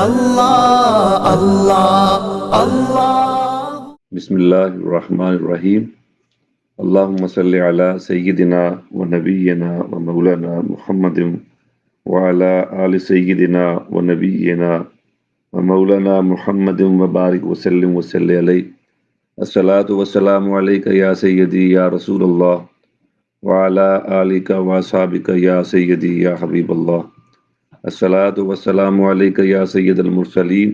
اللہ اللہ اللہ۔ بسم اللہ الرحمن الرحیم۔ اللہم صلی علی سیدنا و نبینا و مولانا محمد وعلی آل سیدنا و نبینا و مولانا محمد وبارک وسلم وصلی علیہ۔ الصلاۃ والسلام علیک یا سیدی یا رسول اللہ وعلی آلک و اصحابک یا سیدی یا حبیب اللہ۔ الصلاۃ والسلام علیک یا سید المرسلین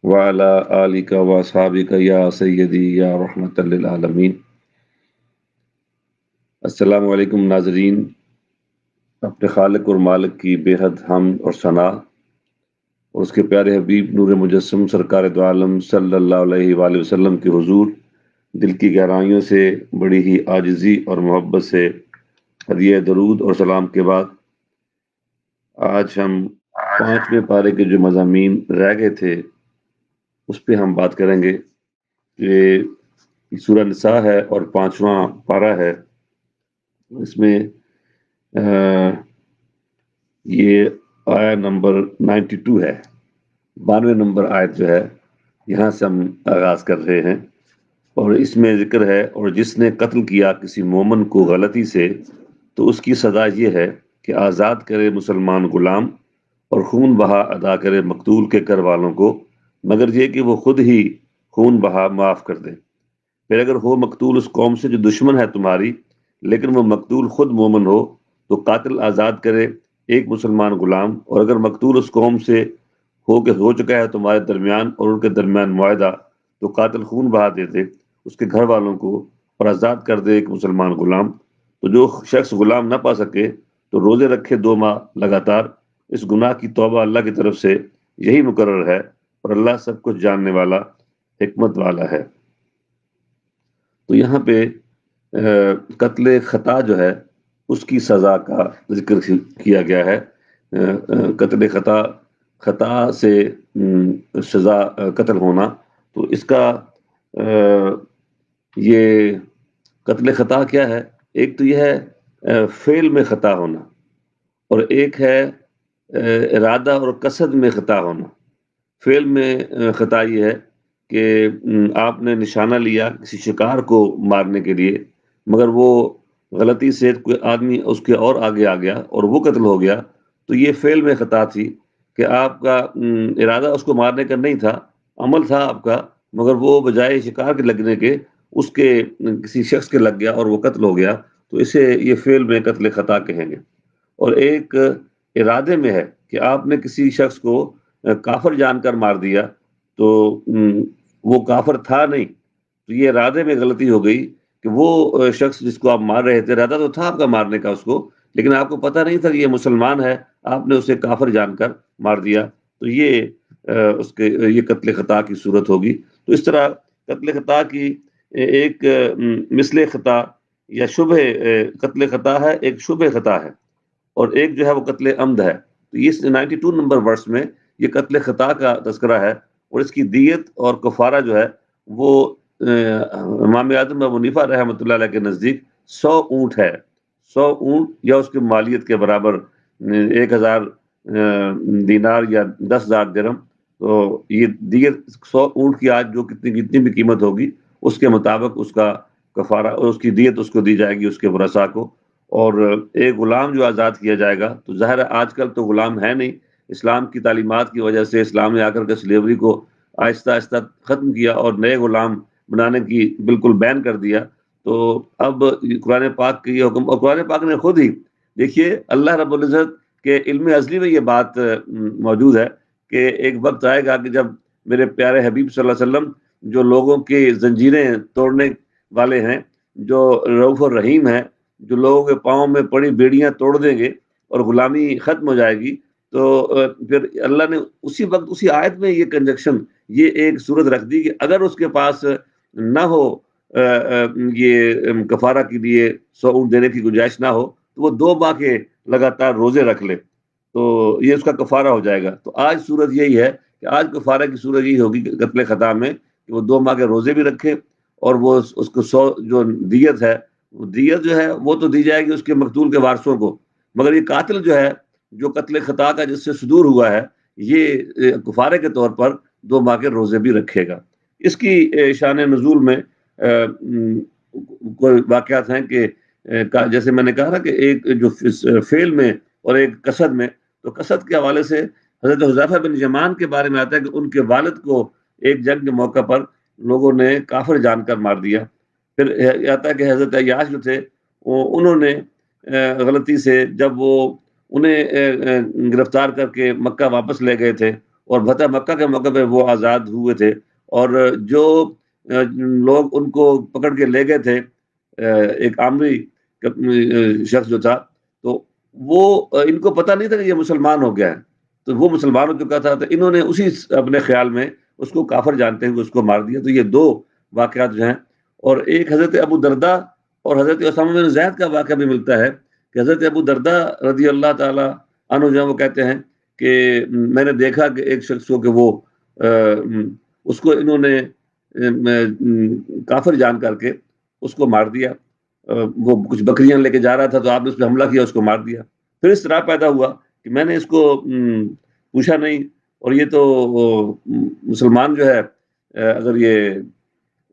وعلی آلک و اصحابک یا سیدی یا رحمت للعالمین۔ السلام علیکم ناظرین، اپنے خالق اور مالک کی بے حد حمد اور ثنا اور اس کے پیارے حبیب نور مجسم سرکار دو عالم صلی اللہ علیہ وآلہ وسلم کے حضور دل کی گہرائیوں سے بڑی ہی عاجزی اور محبت سے ہدیہ درود اور سلام کے بعد آج ہم 5ویں پارے کے جو مضامین رہ گئے تھے اس پہ ہم بات کریں گے کہ سورہ نساء ہے اور 5واں پارہ ہے۔ اس میں یہ آیت نمبر 92 ہے، 92 نمبر آیت جو ہے یہاں سے ہم آغاز کر رہے ہیں، اور اس میں ذکر ہے اور جس نے قتل کیا کسی مومن کو غلطی سے تو اس کی سزا یہ ہے کہ آزاد کرے مسلمان غلام اور خون بہا ادا کرے مقتول کے گھر والوں کو، مگر یہ کہ وہ خود ہی خون بہا معاف کر دے۔ پھر اگر ہو مقتول اس قوم سے جو دشمن ہے تمہاری لیکن وہ مقتول خود مومن ہو تو قاتل آزاد کرے ایک مسلمان غلام، اور اگر مقتول اس قوم سے ہو چکا ہے تمہارے درمیان اور ان کے درمیان معاہدہ تو قاتل خون بہا دے دے اس کے گھر والوں کو اور آزاد کر دے ایک مسلمان غلام۔ تو جو شخص غلام نہ پا سکے تو روزے رکھے 2 ماہ لگاتار۔ اس گناہ کی توبہ اللہ کی طرف سے یہی مقرر ہے اور اللہ سب کچھ جاننے والا حکمت والا ہے۔ تو یہاں پہ قتل خطا جو ہے اس کی سزا کا ذکر کیا گیا ہے۔ قتل خطا سے سزا قتل ہونا، تو اس کا یہ قتل خطا کیا ہے؟ ایک تو یہ ہے فعل میں خطا ہونا، اور ایک ہے ارادہ اور قصد میں خطا ہونا۔ فعل میں خطا یہ ہے کہ آپ نے نشانہ لیا کسی شکار کو مارنے کے لیے، مگر وہ غلطی سے کوئی آدمی اس کے اور آگے آ گیا اور وہ قتل ہو گیا، تو یہ فعل میں خطا تھی کہ آپ کا ارادہ اس کو مارنے کا نہیں تھا، عمل تھا آپ کا، مگر وہ بجائے شکار کے لگنے کے اس کے کسی شخص کے لگ گیا اور وہ قتل ہو گیا، تو اسے یہ فعل میں قتل خطا کہیں گے۔ اور ایک ارادے میں ہے کہ آپ نے کسی شخص کو کافر جان کر مار دیا، تو وہ کافر تھا نہیں، تو یہ ارادے میں غلطی ہو گئی کہ وہ شخص جس کو آپ مار رہے تھے ارادہ تو تھا آپ کا مارنے کا اس کو، لیکن آپ کو پتہ نہیں تھا کہ یہ مسلمان ہے، آپ نے اسے کافر جان کر مار دیا، تو یہ یہ قتل خطا کی صورت ہوگی۔ تو اس طرح قتل خطا کی ایک مثل خطا یا شبہ قتل خطا ہے، ایک شبہ خطا ہے، اور ایک جو ہے وہ قتل عمد ہے۔ تو یہ 92 نمبر ورس میں یہ قتل خطا کا تذکرہ ہے، اور اس کی دیت اور کفارہ جو ہے وہ امام اعظم ابو حنیفہ رحمۃ اللہ علیہ کے نزدیک 100 اونٹ ہے، 100 اونٹ یا اس کی مالیت کے برابر 1000 دینار یا 10,000 درہم۔ تو یہ دیت 100 اونٹ کی آج جو کتنی بھی قیمت ہوگی اس کے مطابق اس کا کفارہ اور اس کی دیت اس کو دی جائے گی اس کے ورثاء کو۔ اور ایک غلام جو آزاد کیا جائے گا، تو ظاہر ہے آج کل تو غلام ہے نہیں، اسلام کی تعلیمات کی وجہ سے اسلام نے آ کر کے سلیوری کو آہستہ آہستہ ختم کیا اور نئے غلام بنانے کی بالکل بین کر دیا۔ تو اب قرآن پاک کی یہ حکم، اور قرآن پاک نے خود ہی دیکھیے اللہ رب العزت کے علم ازلی میں یہ بات موجود ہے کہ ایک وقت آئے گا کہ جب میرے پیارے حبیب صلی اللہ علیہ وسلم جو لوگوں کی زنجیریں توڑنے والے ہیں، جو رؤوف الرحیم ہیں، جو لوگوں کے پاؤں میں پڑی بیڑیاں توڑ دیں گے اور غلامی ختم ہو جائے گی، تو پھر اللہ نے اسی وقت اسی آیت میں یہ کنجکشن، یہ ایک صورت رکھ دی کہ اگر اس کے پاس نہ ہو یہ کفارہ کے لیے 100 اونٹ دینے کی گنجائش نہ ہو تو وہ 2 ماہ کے لگاتار روزے رکھ لے، تو یہ اس کا کفارہ ہو جائے گا۔ تو آج صورت یہی ہے کہ آج کفارہ کی صورت یہی ہوگی کہ قتل خطا میں کہ وہ 2 ماہ کے روزے بھی رکھے، اور وہ اس کو 100 جو دیت ہے، وہ دیت جو ہے وہ تو دی جائے گی اس کے مقتول کے وارثوں کو، مگر یہ قاتل جو ہے جو قتل خطا کا جس سے صدور ہوا ہے، یہ کفارے کے طور پر 2 ماہ کے روزے بھی رکھے گا۔ اس کی شان نزول میں کوئی واقعات ہیں کہ جیسے میں نے کہا نا کہ ایک جو فعل میں اور ایک قصد میں، تو قصد کے حوالے سے حضرت حذیفہ بن یمان کے بارے میں آتا ہے کہ ان کے والد کو ایک جنگ کے موقع پر لوگوں نے کافر جان کر مار دیا۔ پھر آتا ہے کہ حضرت عیاش جو تھے انہوں نے غلطی سے جب وہ انہیں گرفتار کر کے مکہ واپس لے گئے تھے اور فتح مکہ کے موقع پہ وہ آزاد ہوئے تھے، اور جو لوگ ان کو پکڑ کے لے گئے تھے، ایک عامری شخص جو تھا، تو وہ ان کو پتہ نہیں تھا کہ یہ مسلمان ہو گیا ہے، تو وہ مسلمان ہو چکا تھا، تو انہوں نے اسی اپنے خیال میں اس کو کافر جانتے ہوئے اس کو مار دیا۔ تو یہ 2 واقعات جو ہیں، اور ایک حضرت ابو درداء اور حضرت اسامہ بن زید کا واقعہ بھی ملتا ہے کہ حضرت ابو درداء رضی اللہ تعالی عنہ جو ہے وہ کہتے ہیں کہ میں نے دیکھا کہ ایک شخص کو کہ وہ اس کو انہوں نے کافر جان کر کے اس کو مار دیا۔ وہ کچھ بکریاں لے کے جا رہا تھا تو آپ نے اس پہ حملہ کیا، اس کو مار دیا۔ پھر اس طرح پیدا ہوا کہ میں نے اس کو پوچھا نہیں، اور یہ تو مسلمان جو ہے، اگر یہ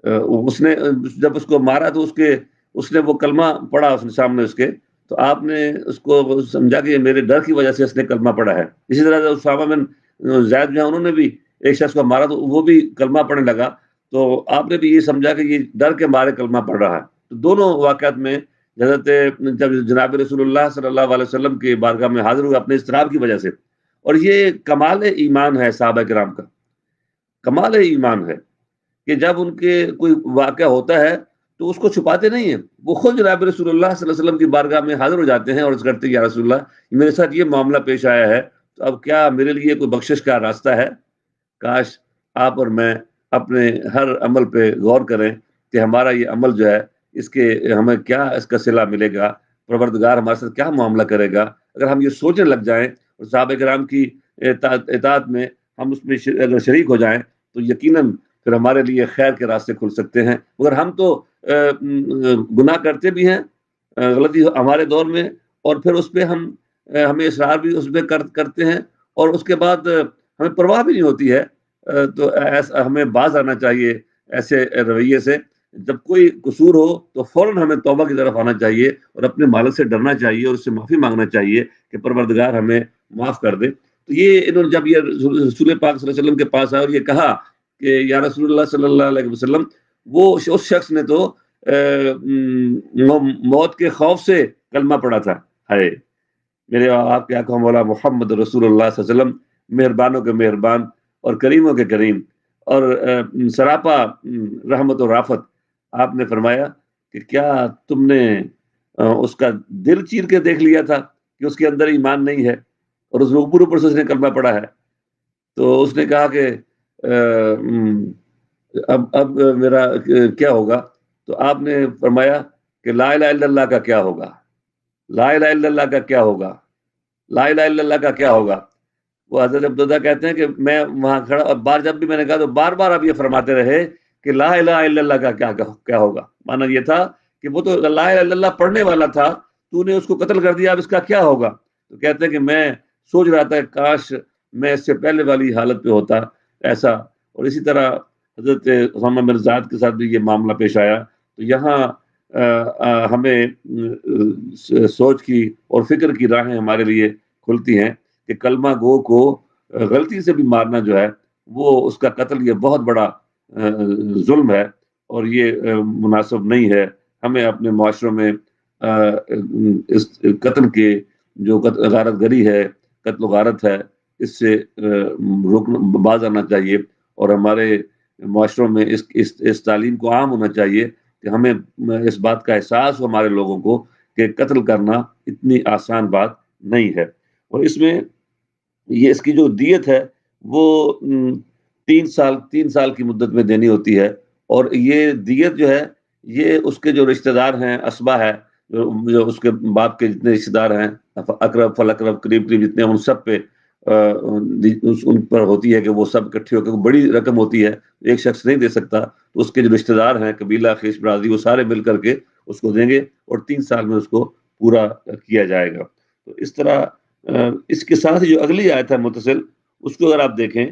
اس نے جب اس کو مارا تو اس نے وہ کلمہ پڑھا اس نے سامنے اس کے، تو آپ نے اس کو سمجھا کہ یہ میرے ڈر کی وجہ سے اس نے کلمہ پڑھا ہے۔ اسی طرح اسامہ بن زید جو ہے انہوں نے بھی ایک شخص کو مارا تو وہ بھی کلمہ پڑھنے لگا، تو آپ نے بھی یہ سمجھا کہ یہ ڈر کے مارے کلمہ پڑھ رہا ہے۔ تو دونوں واقعات میں حضرت جب جناب رسول اللہ صلی اللہ علیہ وسلم کی بارگاہ میں حاضر ہوئے اپنے اضطراب کی وجہ سے، اور یہ کمال ایمان ہے صحابہ کرام کا، کمال ایمان ہے کہ جب ان کے کوئی واقعہ ہوتا ہے تو اس کو چھپاتے نہیں ہیں، وہ خود جناب رسول اللہ صلی اللہ علیہ وسلم کی بارگاہ میں حاضر ہو جاتے ہیں اور عرض کرتے ہیں یا رسول اللہ میرے ساتھ یہ معاملہ پیش آیا ہے، تو اب کیا میرے لیے کوئی بخشش کا راستہ ہے؟ کاش آپ اور میں اپنے ہر عمل پہ غور کریں کہ ہمارا یہ عمل جو ہے اس کے ہمیں کیا اس کا صلہ ملے گا، پروردگار ہمارے ساتھ کیا معاملہ کرے گا۔ اگر ہم یہ سوچنے لگ جائیں اور صحابہ کرام کی اطاعت میں ہم اس میں اگر شریک ہو جائیں تو یقیناً پھر ہمارے لیے خیر کے راستے کھل سکتے ہیں۔ مگر ہم تو گناہ کرتے بھی ہیں، غلطی ہمارے دور میں، اور پھر اس پہ ہمیں اصرار بھی اس پہ کرتے ہیں، اور اس کے بعد ہمیں پرواہ بھی نہیں ہوتی ہے۔ تو ایسا ہمیں باز آنا چاہیے ایسے رویے سے۔ جب کوئی قصور ہو تو فوراً ہمیں توبہ کی طرف آنا چاہیے اور اپنے مالک سے ڈرنا چاہیے اور اس سے معافی مانگنا چاہیے کہ پروردگار ہمیں معاف کر دے۔ تو یہ انہوں نے جب یہ رسول پاک صلی اللہ علیہ وسلم کے پاس آئے اور یہ کہا کہ یا رسول اللہ صلی اللہ علیہ وسلم، وہ اس شخص نے تو موت کے خوف سے کلمہ پڑھا تھا۔ ہے میرے آپ کے آقا مولا محمد رسول اللہ صلی اللہ علیہ وسلم مہربانوں کے مہربان اور کریموں کے کریم اور سراپا رحمت و رافت، آپ نے فرمایا کہ کیا تم نے اس کا دل چیر کے دیکھ لیا تھا کہ اس کے اندر ایمان نہیں ہے اور اس اوپر سے اس نے کلمہ پڑھا ہے؟ تو اس نے کہا کہ اب میرا کیا ہوگا؟ تو آپ نے فرمایا کہ لا الہ الا اللہ کا کیا ہوگا، لا الہ الا اللہ کا کیا ہوگا، لا الہ الا اللہ کا کیا ہوگا۔ وہ حضرت عبداللہ کہتے ہیں کہ میں وہاں کھڑا، اور بار جب بھی میں نے کہا تو بار بار آپ یہ فرماتے رہے کہ لا الہ الا اللہ کا کیا ہوگا۔ معنی یہ تھا کہ وہ تو لا الہ الا اللہ پڑھنے والا تھا، تو نے اس کو قتل کر دیا، اب اس کا کیا ہوگا؟ تو کہتے ہیں کہ میں سوچ رہا تھا کہ کاش میں اس سے پہلے والی حالت پہ ہوتا ایسا۔ اور اسی طرح حضرت اسامہ بن زید کے ساتھ بھی یہ معاملہ پیش آیا۔ تو یہاں ہمیں سوچ کی اور فکر کی راہیں ہمارے لیے کھلتی ہیں کہ کلمہ گو کو غلطی سے بھی مارنا جو ہے وہ اس کا قتل یہ بہت بڑا ظلم ہے، اور یہ مناسب نہیں ہے۔ ہمیں اپنے معاشروں میں اس قتل کے جو غارت گری ہے، قتل و غارت ہے، اس سے باز آنا چاہیے، اور ہمارے معاشروں میں اس تعلیم کو عام ہونا چاہیے کہ ہمیں اس بات کا احساس ہو ہمارے لوگوں کو کہ قتل کرنا اتنی آسان بات نہیں ہے۔ اور اس میں یہ اس کی جو دیت ہے وہ 3 سال کی مدت میں دینی ہوتی ہے، اور یہ دیت جو ہے یہ اس کے جو رشتہ دار ہیں، اسبا ہے، جو اس کے باپ کے جتنے رشتہ دار ہیں، اقرب فالاقرب، قریب جتنے، ان سب پہ ان پر ہوتی ہے کہ وہ سب اکٹھے ہو کے، بڑی رقم ہوتی ہے، ایک شخص نہیں دے سکتا، تو اس کے جو رشتہ دار ہیں، قبیلہ، خیش برادری، وہ سارے مل کر کے اس کو دیں گے، اور 3 سال میں اس کو پورا کیا جائے گا۔ تو اس طرح اس کے ساتھ جو اگلی آیت ہے متصل، اس کو اگر آپ دیکھیں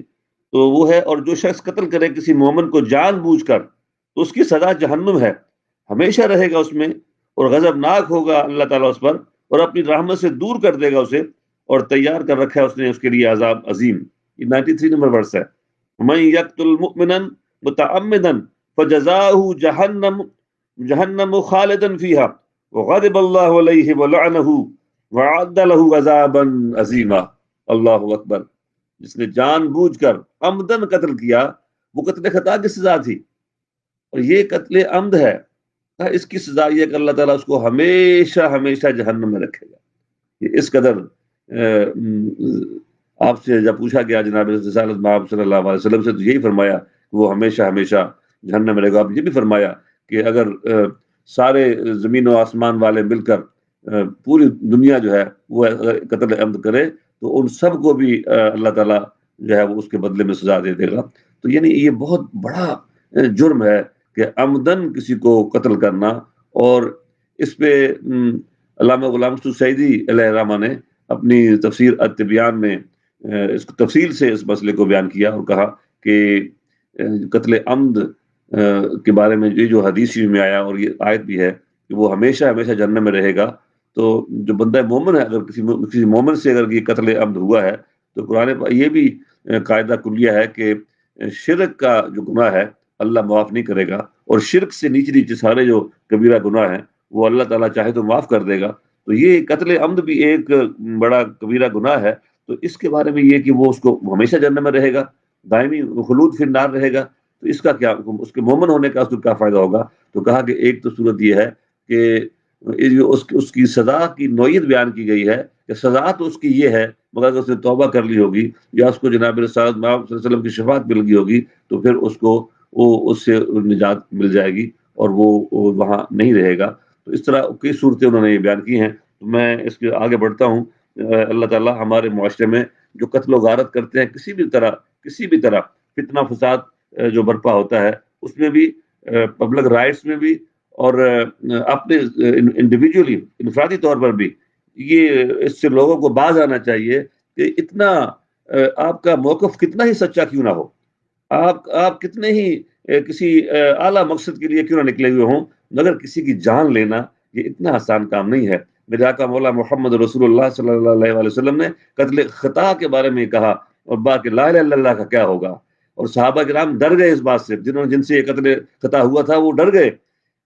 تو وہ ہے، اور جو شخص قتل کرے کسی مومن کو جان بوجھ کر تو اس کی سزا جہنم ہے، ہمیشہ رہے گا اس میں، اور غضب ناک ہوگا اللہ تعالیٰ اس پر، اور اپنی رحمت سے دور کر دے گا اسے، اور تیار کر رکھا ہے اس نے اس کے لیے عذاب عظیم۔ یہ 93 نمبر ورس ہے۔ من یقتل مؤمنا متعمدا فجزاؤہ جہنم خالدا فیہا وغضب اللہ علیہ ولعنہ وعد لہ عذابا عظیما۔ اللہ اکبر۔ جس نے جان بوجھ کر عمدن قتل کیا وہ قتل خطا کی سزا تھی، اور یہ قتل عمد ہے، اس کی سزا یہ کہ اللہ تعالیٰ اس کو ہمیشہ ہمیشہ جہنم میں رکھے گا۔ یہ اس قدر آپ سے جب پوچھا گیا جناب رسالت محمد صلی اللہ علیہ وسلم سے، تو یہی فرمایا کہ وہ ہمیشہ ہمیشہ جہنم میں رہے گا۔ آپ یہ بھی فرمایا کہ اگر سارے زمین و آسمان والے مل کر پوری دنیا جو ہے وہ قتل عمد کرے تو ان سب کو بھی اللہ تعالیٰ جو ہے وہ اس کے بدلے میں سزا دے دے گا۔ تو یعنی یہ بہت بڑا جرم ہے کہ عمدن کسی کو قتل کرنا، اور اس پہ علامہ غلام رسول سعیدی علیہ الرحمہ نے اپنی تفسیر التبیان میں اس تفصیل سے اس مسئلے کو بیان کیا اور کہا کہ قتل عمد کے بارے میں یہ جو حدیث میں آیا اور یہ آیت بھی ہے کہ وہ ہمیشہ ہمیشہ جہنم میں رہے گا، تو جو بندہ مومن ہے، اگر کسی مومن سے اگر یہ قتل عمد ہوا ہے تو قرآن یہ بھی قاعدہ کلیہ ہے کہ شرک کا جو گناہ ہے اللہ معاف نہیں کرے گا، اور شرک سے نیچے نیچے سارے جو کبیرہ گناہ ہیں وہ اللہ تعالیٰ چاہے تو معاف کر دے گا۔ تو یہ قتل عمد بھی ایک بڑا کبیرہ گناہ ہے، تو اس کے بارے میں یہ کہ وہ اس کو ہمیشہ جہنم میں رہے گا، دائمی خلود فی النار رہے گا، تو اس کا کیا، اس کے مومن ہونے کا اس کو کیا فائدہ ہوگا؟ تو کہا کہ ایک تو صورت یہ ہے کہ اس کی سزا کی نوعیت بیان کی گئی ہے کہ سزا تو اس کی یہ ہے، مگر اگر اس نے توبہ کر لی ہوگی یا اس کو جناب رسالت محمد صلی اللہ علیہ وسلم کی شفاعت مل گئی ہوگی تو پھر اس کو اس سے نجات مل جائے گی اور وہ وہاں نہیں رہے گا۔ تو اس طرح کئی صورتیں انہوں نے یہ بیان کی ہیں۔ تو میں اس کے آگے بڑھتا ہوں۔ اللہ تعالیٰ ہمارے معاشرے میں جو قتل و غارت کرتے ہیں، کسی بھی طرح فتنہ فساد جو برپا ہوتا ہے، اس میں بھی پبلک رائٹس میں بھی اور اپنے انڈیویجولی انفرادی طور پر بھی یہ اس سے لوگوں کو باز آنا چاہیے کہ اتنا آپ کا موقف کتنا ہی سچا کیوں نہ ہو، آپ کتنے ہی کسی اعلیٰ مقصد کے لیے کیوں نہ نکلے ہوئے ہوں، مگر کسی کی جان لینا یہ اتنا آسان کام نہیں ہے۔ میرے آقا مولا محمد رسول اللہ صلی اللہ علیہ وآلہ وسلم نے قتل خطا کے بارے میں کہا، اور بات کہ لا الہ الا اللہ کا کیا ہوگا، اور صحابہ کرام ڈر گئے اس بات سے، جن سے یہ قتل خطا ہوا تھا وہ ڈر گئے،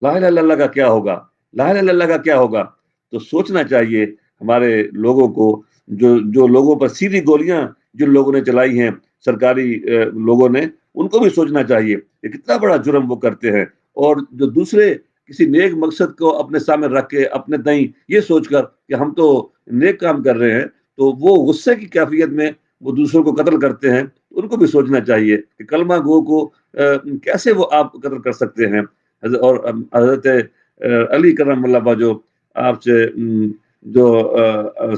لا الہ الا اللہ کا کیا ہوگا، لا الہ الا اللہ کا کیا ہوگا۔ تو سوچنا چاہیے ہمارے لوگوں کو، جو لوگوں پر سیدھی گولیاں جن لوگوں نے چلائی ہیں سرکاری لوگوں نے، ان کو بھی سوچنا چاہیے کہ کتنا بڑا جرم وہ کرتے ہیں، اور جو دوسرے کسی نیک مقصد کو اپنے سامنے رکھ کے اپنے تئیں یہ سوچ کر کہ ہم تو نیک کام کر رہے ہیں، تو وہ غصے کی کیفیت میں وہ دوسروں کو قتل کرتے ہیں، ان کو بھی سوچنا چاہیے کہ کلمہ گو کو کیسے وہ آپ قتل کر سکتے ہیں۔ اور حضرت علی کرم اللہ وجہ جو آپ سے جو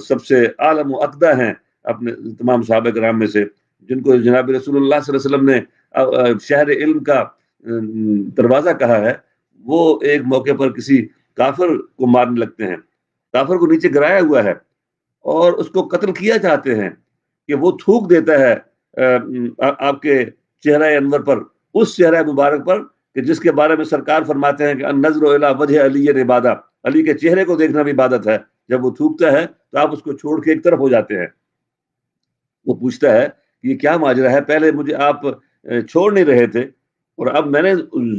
سب سے عالم و اقدہ ہیں اپنے تمام صحابہ کرام میں سے، جن کو جناب رسول اللہ صلی اللہ علیہ وسلم نے شہر علم کا دروازہ کہا ہے، وہ ایک موقع پر کسی کافر کو مارنے لگتے ہیں، کافر کو نیچے گرایا ہوا ہے اور اس کو قتل کیا چاہتے ہیں کہ وہ تھوک دیتا ہے آپ کے چہرہ انور پر، اس چہرہ مبارک پر کہ جس کے بارے میں سرکار فرماتے ہیں کہ النظر الی وجہ علی عبادہ، علی کے چہرے کو دیکھنا بھی عبادت ہے۔ جب وہ تھوکتا ہے تو آپ اس کو چھوڑ کے ایک طرف ہو جاتے ہیں۔ وہ پوچھتا ہے کہ یہ کیا ماجرا ہے، پہلے مجھے آپ چھوڑ نہیں رہے تھے اور اب میں نے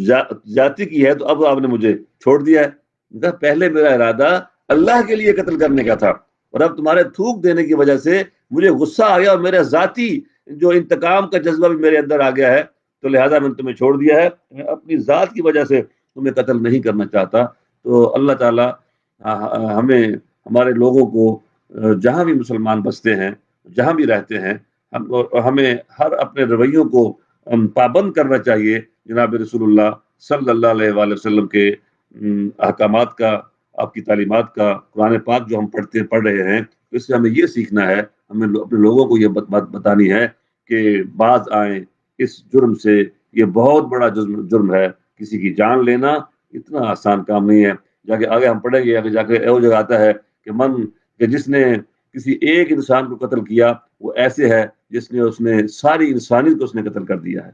زیادتی کی ہے تو اب آپ نے مجھے چھوڑ دیا ہے۔ پہلے میرا ارادہ اللہ کے لیے قتل کرنے کا تھا، اور اب تمہارے تھوک دینے کی وجہ سے مجھے غصہ آ گیا اور میرا ذاتی جو انتقام کا جذبہ بھی میرے اندر آ گیا ہے، تو لہذا میں نے تمہیں چھوڑ دیا ہے، میں اپنی ذات کی وجہ سے تمہیں قتل نہیں کرنا چاہتا۔ تو اللہ تعالیٰ ہمیں، ہمارے لوگوں کو جہاں بھی مسلمان بستے ہیں، جہاں بھی رہتے ہیں، ہمیں ہر اپنے رویوں کو پابند کرنا چاہیے جناب رسول اللہ صلی اللہ علیہ وآلہ وسلم کے احکامات کا، آپ کی تعلیمات کا۔ قرآن پاک جو ہم پڑھ رہے ہیں، اس سے ہمیں یہ سیکھنا ہے، ہمیں اپنے لوگوں کو یہ بات بتانی ہے کہ باز آئیں اس جرم سے، یہ بہت بڑا جرم ہے، کسی کی جان لینا اتنا آسان کام نہیں ہے۔ جا کے آگے ہم پڑھیں گے، آگے جا کے وہ جگہ آتا ہے کہ جس نے کسی ایک انسان کو قتل کیا وہ ایسے ہے جس نے ساری انسانیت کو اس نے قتل کر دیا ہے۔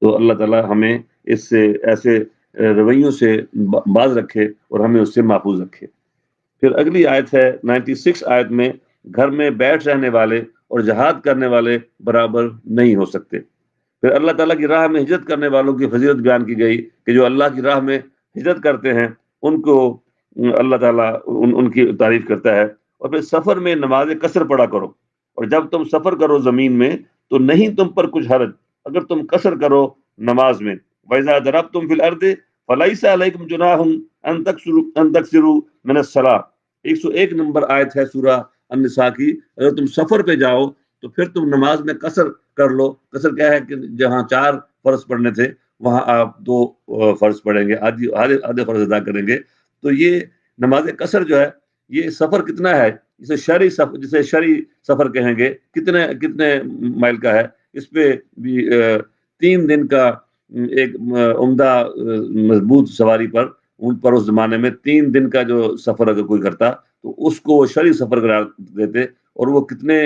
تو اللہ تعالیٰ ہمیں اس سے ایسے رویوں سے باز رکھے اور ہمیں اس سے محفوظ رکھے۔ پھر اگلی آیت ہے 96 آیت میں، گھر میں بیٹھ رہنے والے اور جہاد کرنے والے برابر نہیں ہو سکتے۔ پھر اللہ تعالیٰ کی راہ میں ہجرت کرنے والوں کی فضیلت بیان کی گئی کہ جو اللہ کی راہ میں ہجرت کرتے ہیں ان کو اللہ تعالیٰ ان کی تعریف کرتا ہے۔ اور پھر سفر میں نماز قصر پڑھا کرو، اور جب تم سفر کرو زمین میں تو نہیں تم پر کچھ حرج اگر تم قصر کرو نماز میں۔ وَإِذَا ضَرَبْتُمْ فِي الْأَرْضِ فَلَيْسَ عَلَيْكُمْ جُنَاحٌ أَن تَقْصِرُوا مِنَ الصَّلَاةِ۔ 101 نمبر آیت ہے سورہ النساء کی۔ اگر تم سفر پہ جاؤ تو پھر تم نماز میں قصر کر لو۔ قصر کیا ہے کہ جہاں 4 فرض پڑھنے تھے وہاں آپ 2 فرض پڑھیں گے، آدھے فرض ادا کریں گے۔ تو یہ نماز قصر جو ہے یہ سفر کتنا ہے، جسے شرعی سفر کہیں گے، کتنے مائل کا ہے، اس پہ بھی 3 دن کا ایک عمدہ مضبوط سواری پر اونٹ پر اس زمانے میں 3 دن کا جو سفر اگر کوئی کرتا تو اس کو وہ شرعی سفر قرار دیتے۔ اور وہ کتنے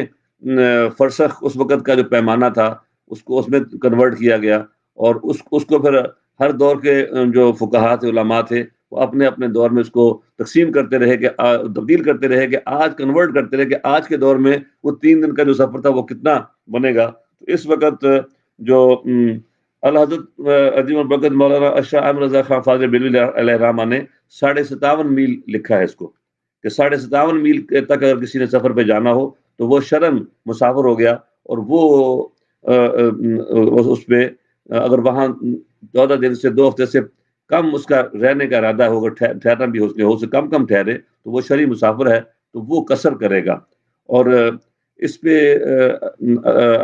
فرسخ اس وقت کا جو پیمانہ تھا اس کو اس میں کنورٹ کیا گیا، اور اس کو پھر ہر دور کے جو فقہاء تھے، علماء تھے، وہ اپنے اپنے دور میں اس کو تقسیم کرتے رہے کہ تبدیل کرتے رہے کہ آج کنورٹ کرتے رہے کہ آج کے دور میں وہ 3 دن کا جو سفر تھا وہ کتنا بنے گا۔ تو اس وقت جو الحضرت عظیم البرکت مولانا اشرف احمد رضا خان فاضل بریلوی علیہ الرحمہ نے 57.5 میل لکھا ہے اس کو، کہ 57.5 میل تک اگر کسی نے سفر پہ جانا ہو تو وہ شرعاً مسافر ہو گیا، اور وہ اس پہ اگر وہاں 14 دن سے 2 ہفتے سے کم اس کا رہنے کا ارادہ ہوگا، ٹھہرنا بھی ہو سے کم ٹھہرے تو وہ شرعی مسافر ہے، تو وہ قصر کرے گا۔ اور اس پہ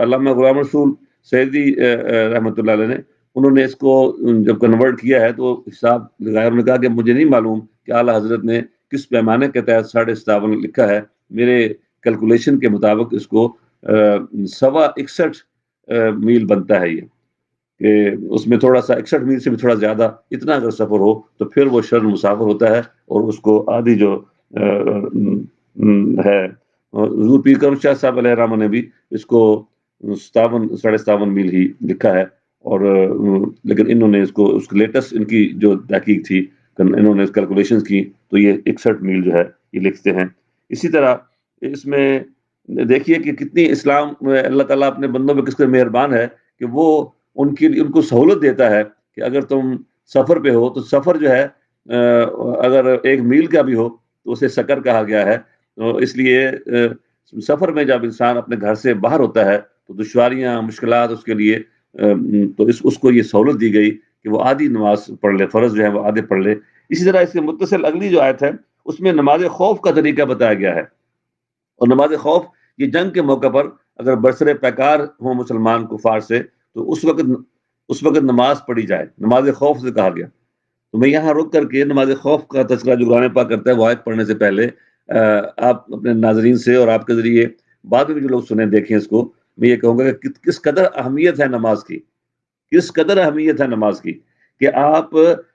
علامہ غلام رسول سیدی رحمۃ اللہ علیہ نے انہوں نے اس کو جب کنورٹ کیا ہے تو حساب لگایا، انہوں نے کہا کہ مجھے نہیں معلوم کہ اعلیٰ حضرت نے کس پیمانے کے تحت 57.5 لکھا ہے، میرے کیلکولیشن کے مطابق اس کو 61 میل بنتا ہے یہ، کہ اس میں تھوڑا سا 61 میل سے بھی تھوڑا زیادہ اتنا اگر سفر ہو تو پھر وہ شرعاً مسافر ہوتا ہے، اور اس کو آدھی جو ہے حضور پیر کرم شاہ صاحب علیہ الرحمہ نے بھی اس کو 57.5 میل ہی لکھا ہے۔ اور لیکن انہوں نے اس کو لیٹسٹ ان کی جو تحقیق تھی انہوں نے کیلکولیشنز کی تو یہ 61 میل جو ہے یہ لکھتے ہیں۔ اسی طرح اس میں دیکھیے کہ کتنی اسلام اللہ تعالیٰ اپنے بندوں میں کس قدر مہربان ہے کہ وہ ان کو سہولت دیتا ہے کہ اگر تم سفر پہ ہو تو سفر جو ہے اگر 1 میل کا بھی ہو تو اسے سکر کہا گیا ہے۔ اس لیے سفر میں جب انسان اپنے گھر سے باہر ہوتا ہے تو دشواریاں مشکلات اس کے لیے تو اس کو یہ سہولت دی گئی کہ وہ آدھی نماز پڑھ لے، فرض جو ہے وہ آدھے پڑھ لے۔ اسی طرح اس کے متصل اگلی جو آیت ہے اس میں نماز خوف کا طریقہ بتایا گیا ہے، اور نماز خوف یہ جنگ کے موقع پر اگر برسر پیکار ہوں مسلمان کفار سے تو اس وقت نماز پڑھی جائے، نماز خوف سے کہا گیا۔ تو میں یہاں رک کر کے نماز خوف کا تذکرہ جو قرآن پاک کرتا ہے وہ آیت پڑھنے سے پہلے آپ اپنے ناظرین سے اور آپ کے ذریعے بعد میں جو لوگ سنیں دیکھیں اس کو، میں یہ کہوں گا کہ کس قدر اہمیت ہے نماز کی، کس قدر اہمیت ہے نماز کی، کہ آپ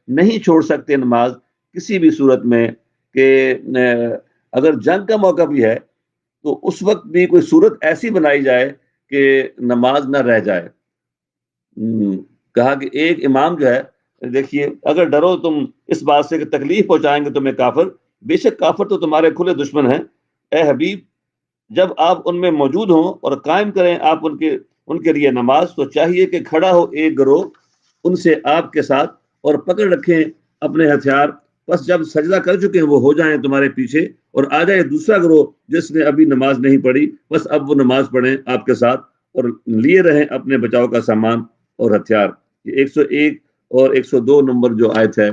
نہیں چھوڑ سکتے نماز کسی بھی صورت میں، کہ اگر جنگ کا موقع بھی ہے تو اس وقت بھی کوئی صورت ایسی بنائی جائے کہ نماز نہ رہ جائے۔ کہا کہ ایک امام جو ہے، دیکھیے اگر ڈرو تم اس بات سے کہ تکلیف پہنچائیں گے تمہیں کافر، بے شک کافر تو تمہارے کھلے دشمن ہیں، اے حبیب جب آپ ان میں موجود ہوں اور قائم کریں آپ ان کے لیے نماز، تو چاہیے کہ کھڑا ہو ایک گروہ ان سے آپ کے ساتھ اور پکڑ رکھیں اپنے ہتھیار، بس جب سجدہ کر چکے ہیں وہ ہو جائیں تمہارے پیچھے، اور آ جائے دوسرا گروہ جس نے ابھی نماز نہیں پڑھی، بس اب وہ نماز پڑھیں آپ کے ساتھ اور لیے رہیں اپنے بچاؤ کا سامان اور ہتھیار۔ یہ 101 اور 102 نمبر جو آیت ہے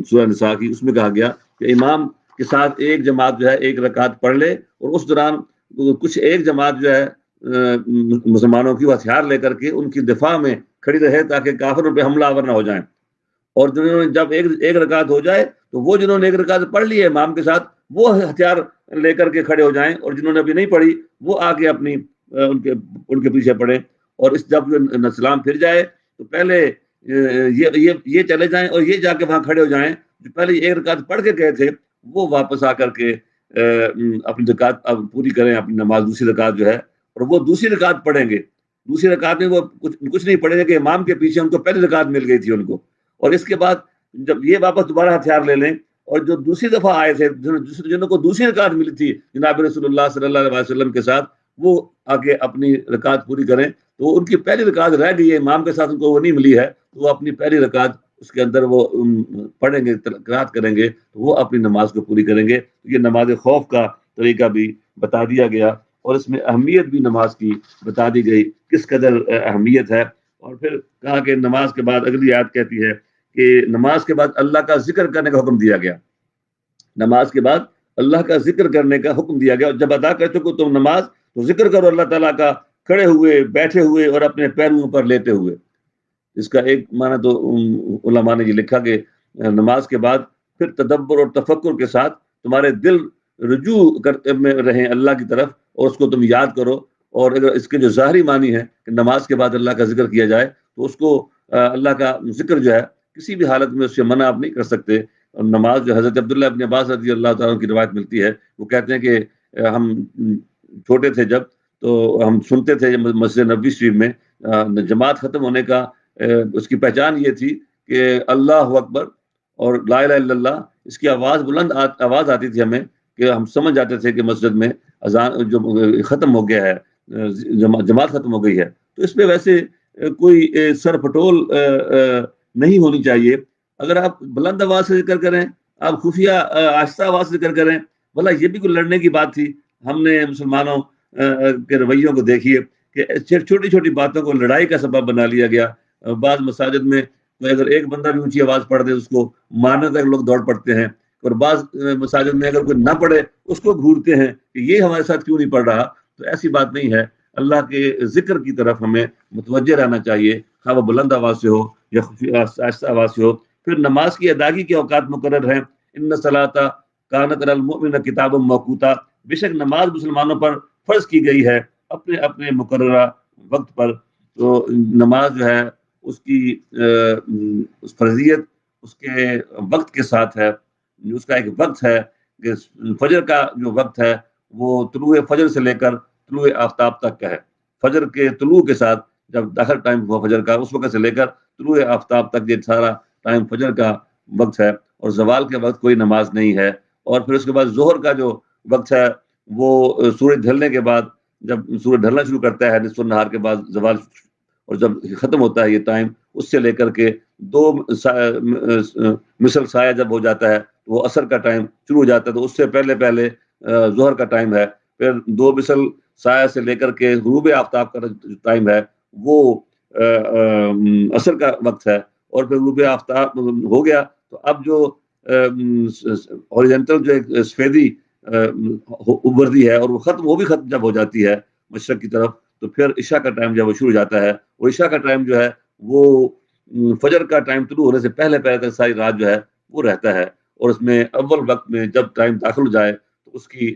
سورہ نساء کی، اس میں کہا گیا کہ امام کے ساتھ ایک جماعت جو ہے 1 رکعت پڑھ لے، اور اس دوران کچھ ایک جماعت جو ہے مسلمانوں کی وہ ہتھیار لے کر کے ان کی دفاع میں کھڑی رہے تاکہ کافروں پہ حملہ آور نہ ہو جائیں، اور جنہوں نے جب ایک رکعت ہو جائے تو وہ جنہوں نے 1 رکعت پڑھ لی ہے امام کے ساتھ وہ ہتھیار لے کر کے کھڑے ہو جائیں، اور جنہوں نے ابھی نہیں پڑھی وہ آ کے اپنی ان کے پیچھے پڑھیں، اور اس جب سلام پھر جائے تو پہلے یہ چلے جائیں اور یہ جا کے وہاں کھڑے ہو جائیں جو پہلے 1 رکعت پڑھ کے گئے تھے، وہ واپس آ کر کے اپنی رکعت اب پوری کریں، اپنی نماز دوسری رکعت جو ہے، اور وہ دوسری رکعت پڑھیں گے. دوسری رکعت میں وہ کچھ نہیں پڑھیں گے کہ امام کے پیچھے ان کو پہلی رکعت مل گئی تھی ان کو, اور اس کے بعد جب یہ واپس دوبارہ ہتھیار لے لیں, اور جو دوسری دفعہ آئے تھے جنہوں کو دوسری رکعت ملی تھی جناب رسول اللہ صلی اللہ علیہ وسلم کے ساتھ, وہ آ کے اپنی رکعت پوری کریں. تو ان کی پہلی رکعت رہ گئی ہے, امام کے ساتھ ان کو وہ نہیں ملی ہے, تو وہ اپنی پہلی رکعت اس کے اندر وہ پڑھیں گے, قرات کریں گے, تو وہ اپنی نماز کو پوری کریں گے. یہ نماز خوف کا طریقہ بھی بتا دیا گیا, اور اس میں اہمیت بھی نماز کی بتا دی گئی کس قدر اہمیت ہے. اور پھر کہا کہ نماز کے بعد اگلی آیت کہتی ہے کہ نماز کے بعد اللہ کا ذکر کرنے کا حکم دیا گیا. نماز کے بعد اللہ کا ذکر کرنے کا حکم دیا گیا, اور جب ادا کر چکو تم نماز تو ذکر کرو اللہ تعالیٰ کا, کھڑے ہوئے, بیٹھے ہوئے, اور اپنے پیروں پر لیتے ہوئے. اس کا ایک معنی تو علماء نے یہ لکھا کہ نماز کے بعد پھر تدبر اور تفکر کے ساتھ تمہارے دل رجوع کرتے میں رہیں اللہ کی طرف, اور اس کو تم یاد کرو. اور اگر اس کے جو ظاہری معنی ہے کہ نماز کے بعد اللہ کا ذکر کیا جائے, تو اس کو اللہ کا ذکر جو ہے کسی بھی حالت میں اس سے منع آپ نہیں کر سکتے. اور نماز جو حضرت عبداللہ ابن عباس رضی اللہ تعالیٰ کی روایت ملتی ہے, وہ کہتے ہیں کہ ہم چھوٹے تھے جب, تو ہم سنتے تھے مسجد نبوی شریف میں جماعت ختم ہونے کا اس کی پہچان یہ تھی کہ اللہ اکبر اور لا الہ الا اللہ, اس کی آواز بلند آواز آتی تھی ہمیں, کہ ہم سمجھ جاتے تھے کہ مسجد میں اذان جو ختم ہو گیا ہے, جماعت ختم ہو گئی ہے. تو اس میں ویسے کوئی سر پھٹول نہیں ہونی چاہیے. اگر آپ بلند آواز سے ذکر کریں, آپ خفیہ آہستہ آواز سے ذکر کریں, بھلا یہ بھی کوئی لڑنے کی بات تھی؟ ہم نے مسلمانوں کے رویوں کو دیکھیے کہ چھوٹی چھوٹی باتوں کو لڑائی کا سبب بنا لیا گیا. بعض مساجد میں اگر ایک بندہ بھی اونچی آواز پڑھ دے اس کو مارنے تک لوگ دوڑ پڑتے ہیں, اور بعض مساجد میں اگر کوئی نہ پڑھے اس کو گھورتے ہیں کہ یہ ہمارے ساتھ کیوں نہیں پڑھ رہا. تو ایسی بات نہیں ہے. اللہ کے ذکر کی طرف ہمیں متوجہ رہنا چاہیے, خواہ وہ بلند آواز سے ہو یا آہستہ آواز سے ہو. پھر نماز کی ادائیگی کے اوقات مقرر ہیں. ان الصلاۃ کانت علی المؤمنین کتابا موقوتا, بے شک نماز مسلمانوں پر فرض کی گئی ہے اپنے اپنے مقررہ وقت پر. تو نماز جو ہے اس کی فرضیت اس کے وقت کے ساتھ ہے. اس کا ایک وقت ہے کہ فجر کا جو وقت ہے وہ طلوع فجر سے لے کر طلوع آفتاب تک کا ہے. فجر کے طلوع کے ساتھ جب داخل ٹائم ہوا فجر کا, اس وقت سے لے کر طلوع آفتاب تک یہ سارا ٹائم فجر کا وقت ہے, اور زوال کے وقت کوئی نماز نہیں ہے. اور پھر اس کے بعد ظہر کا جو وقت ہے وہ سورج ڈھلنے کے بعد, جب سورج ڈھلنا شروع کرتا ہے نصف النہار کے بعد زوال, اور جب ختم ہوتا ہے یہ ٹائم, اس سے لے کر کے 2 مثل سایہ جب ہو جاتا ہے تو وہ عصر کا ٹائم شروع ہو جاتا ہے. تو اس سے پہلے ظہر کا ٹائم ہے. پھر 2 مثل سایہ سے لے کر کے غروب آفتاب کا ٹائم ہے وہ عصر کا وقت ہے. اور پھر غروب آفتاب ہو گیا تو اب جو ہاریزونٹل جو ایک سفیدی ابھرتی ہے, اور وہ بھی ختم جب ہو جاتی ہے مشرق کی طرف, تو پھر عشاء کا ٹائم جب وہ شروع ہو جاتا ہے. اور عشاء کا ٹائم جو ہے وہ فجر کا ٹائم طلوع ہونے سے پہلے تک ساری رات جو ہے وہ رہتا ہے. اور اس میں اول وقت میں جب ٹائم داخل ہو جائے تو اس کی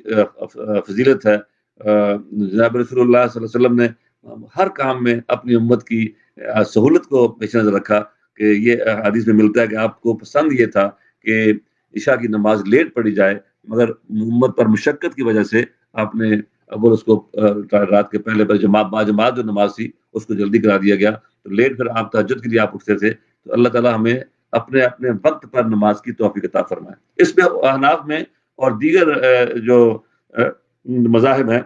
فضیلت ہے. جناب رسول اللہ صلی اللہ علیہ وسلم نے ہر کام میں اپنی امت کی سہولت کو پیش نظر رکھا, کہ یہ حدیث میں ملتا ہے کہ آپ کو پسند یہ تھا کہ عشاء کی نماز لیٹ پڑھی جائے, مگر امت پر مشقت کی وجہ سے آپ نے اول اس کو رات کے پہلے پر جماعت جو نماز تھی اس کو جلدی کرا دیا گیا. تو لیٹ پھر آپ تہجد کے لیے آپ اٹھتے تھے. تو اللہ تعالیٰ ہمیں اپنے اپنے وقت پر نماز کی توفیق عطا فرمائے. اس میں احناف میں اور دیگر جو مذاہب ہیں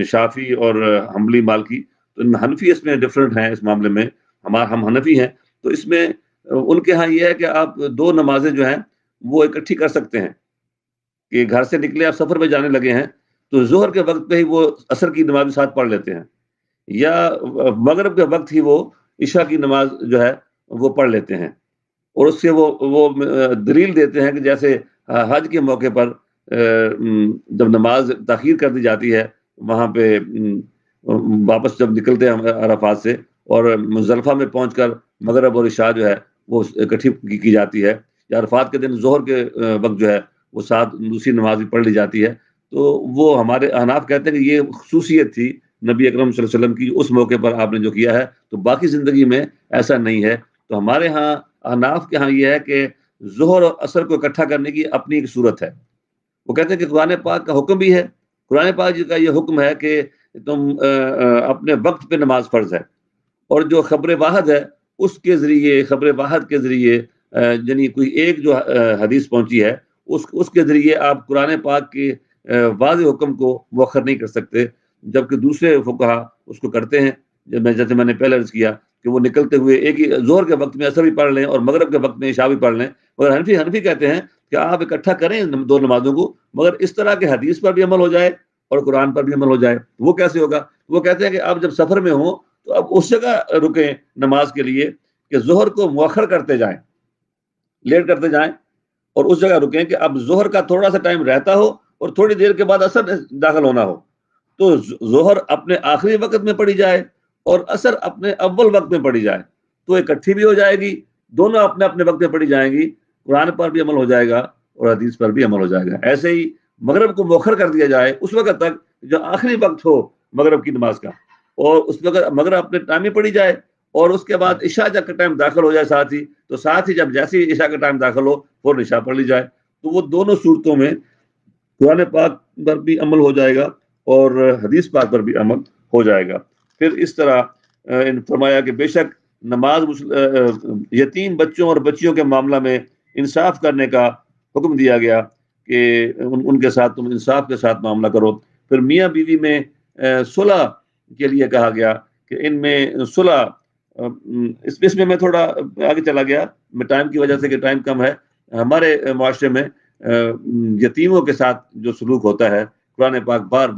شافعی اور حنبلی مالکی, تو حنفی اس میں ڈفرینٹ ہیں اس معاملے میں. ہم حنفی ہیں, تو اس میں ان کے ہاں یہ ہے کہ آپ 2 نمازیں جو ہیں وہ اکٹھی کر سکتے ہیں. کہ گھر سے نکلے, آپ سفر پہ جانے لگے ہیں, تو ظہر کے وقت پہ ہی وہ عصر کی نماز ساتھ پڑھ لیتے ہیں, یا مغرب کے وقت ہی وہ عشاء کی نماز جو ہے وہ پڑھ لیتے ہیں. اور اس سے وہ دلیل دیتے ہیں کہ جیسے حج کے موقع پر جب نماز تاخیر کر دی جاتی ہے وہاں پہ واپس جب نکلتے ہیں عرفات سے, اور مزدلفہ میں پہنچ کر مغرب اور عشاء جو ہے وہ اکٹھی کی جاتی ہے, یا عرفات کے دن ظہر کے وقت جو ہے وہ ساتھ دوسری نماز بھی پڑھ لی جاتی ہے. تو وہ ہمارے احناف کہتے ہیں کہ یہ خصوصیت تھی نبی اکرم صلی اللہ علیہ وسلم کی, اس موقع پر آپ نے جو کیا ہے, تو باقی زندگی میں ایسا نہیں ہے. تو ہمارے ہاں احناف کے ہاں یہ ہے کہ ظہر اور عصر کو اکٹھا کرنے کی اپنی ایک صورت ہے. وہ کہتے ہیں کہ قرآن پاک کا حکم بھی ہے, قرآن پاک جی کا یہ حکم ہے کہ تم اپنے وقت پہ نماز فرض ہے، اور جو خبر واحد ہے اس کے ذریعے، خبر واحد کے ذریعے یعنی کوئی ایک جو حدیث پہنچی ہے اس کے ذریعے آپ قرآن پاک کے واضح حکم کو مؤخر نہیں کر سکتے، جبکہ دوسرے فقہا اس کو کرتے ہیں، جیسے میں نے پہلے عرض کیا کہ وہ نکلتے ہوئے ایک ہی ظہر کے وقت میں عصر بھی پڑھ لیں اور مغرب کے وقت میں عشاء بھی پڑھ لیں، مگر حنفی کہتے ہیں کہ آپ اکٹھا کریں دو نمازوں کو، مگر اس طرح کے حدیث پر بھی عمل ہو جائے اور قرآن پر بھی عمل ہو جائے۔ وہ کیسے ہوگا؟ وہ کہتے ہیں کہ آپ جب سفر میں ہوں تو اب اس جگہ رکیں نماز کے لیے کہ ظہر کو مؤخر کرتے جائیں، لیٹ کرتے جائیں، اور اس جگہ رکیں کہ اب ظہر کا تھوڑا سا ٹائم رہتا ہو اور تھوڑی دیر کے بعد عصر داخل ہونا ہو، تو ظہر اپنے آخری وقت میں پڑھی جائے اور عصر اپنے اول وقت میں پڑھی جائے، تو اکٹھی بھی ہو جائے گی، دونوں اپنے اپنے وقت میں پڑھی جائیں گی، قرآن پر بھی عمل ہو جائے گا اور حدیث پر بھی عمل ہو جائے گا۔ ایسے ہی مغرب کو مؤخر کر دیا جائے اس وقت تک جو آخری وقت ہو مغرب کی نماز کا، اور اس وقت مغرب اپنے ٹائم میں پڑھی جائے، اور اس کے بعد عشاء جب کا ٹائم داخل ہو جائے ساتھ ہی جب جیسے ہی عشاء کا ٹائم داخل ہو فوراً عشاء پڑھ لی جائے، تو وہ دونوں صورتوں میں قرآن پاک پر بھی عمل ہو جائے گا اور حدیث پاک پر بھی عمل ہو جائے گا۔ پھر اس طرح فرمایا کہ بے شک نماز یتیم بچوں اور بچیوں کے معاملہ میں انصاف کرنے کا حکم دیا گیا کہ ان کے ساتھ تم انصاف کے ساتھ معاملہ کرو۔ پھر میاں بیوی میں صلح کے لیے کہا گیا کہ ان میں صلح، اس میں میں تھوڑا آگے چلا گیا میں ٹائم کی وجہ سے کہ ٹائم کم ہے۔ ہمارے معاشرے میں یتیموں کے ساتھ جو سلوک ہوتا ہے قرآن پاک بار